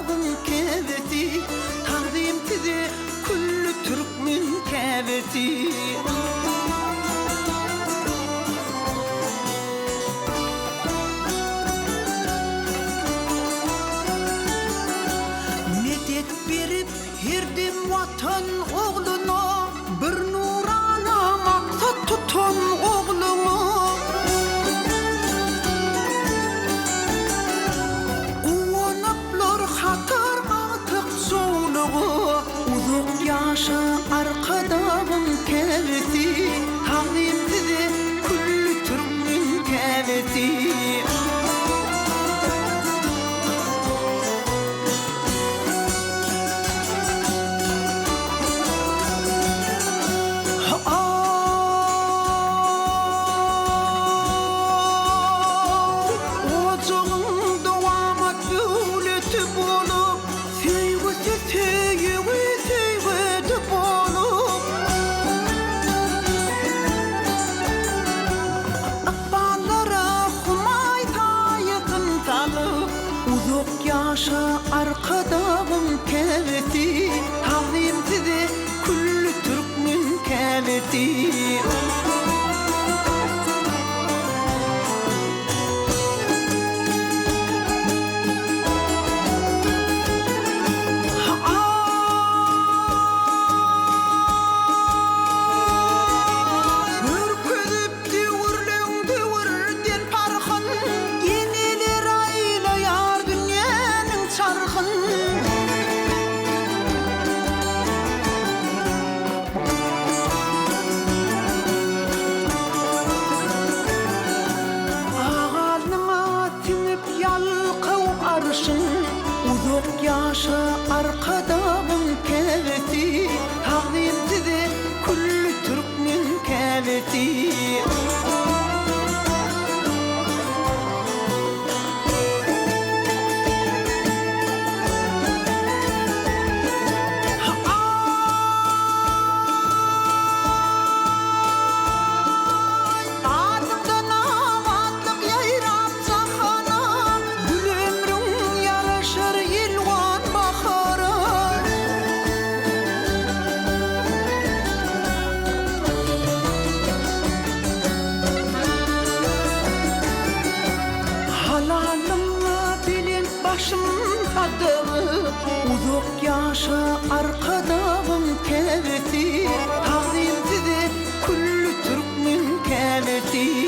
dağın keveti, takdim tize küllü Türkmen keveti. Medet berip herdim vatan oğluna, bir nurana maksat tutan oğluma. Hatar artık soğuluğu, uzun yaşa arkadağın keveti, takdimsiz küllü Türkmen keveti. Yaşa arkadağın keveti, takdimsiz küllü Türkmen keveti. Uzak yaşa arkadağın keveti, takdimsiz küllü Türkmen keveti. Uzak yaşa arkadağın keveti, takdimsiz küllü Türkmen keveti.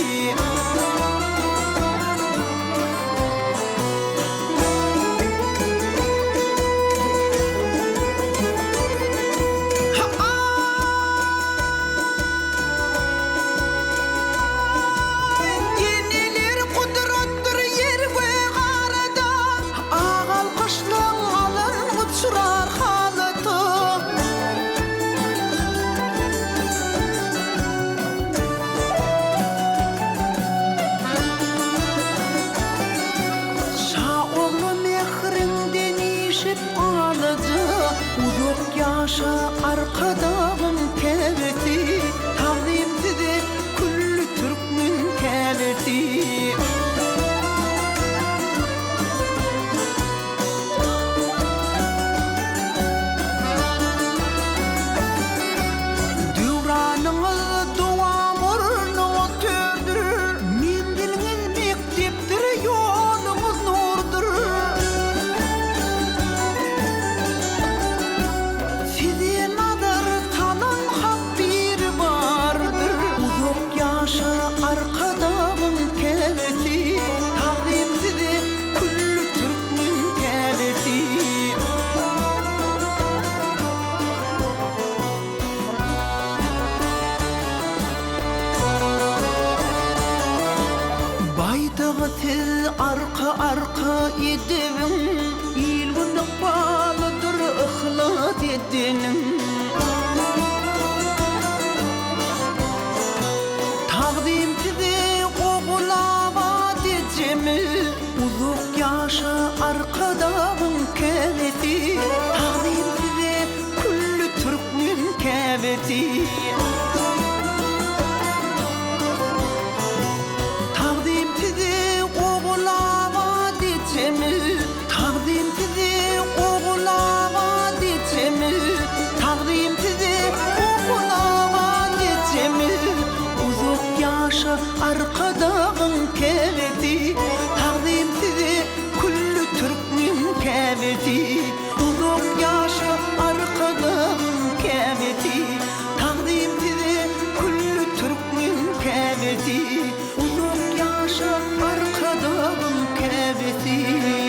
Uzak yaşa arkadağın keveti, takdimsiz küllü Türkmen keveti. Duvranınız duam ornunuz tördür, mendiliniz mekteptir, yolunuz nurdur. Arkadağın keveti, takdimsiz küllü Türkmen keveti. Baydağı siz arka edivin, ilgini bağlıdır ıhlat edinin. Takdimsiz oğulava diyeceğimi, uzak yaşa arkadağın keveti, takdimsiz küllü Türkmen keveti. Takdimsiz oğulava diyeceğimi, takdimsiz keveti Taqdim size kullu Türk'ün keveti Uzun yaşa arkadağın keveti Taqdim size kullu Türk'ün keveti Uzun yaşa arkadağın keveti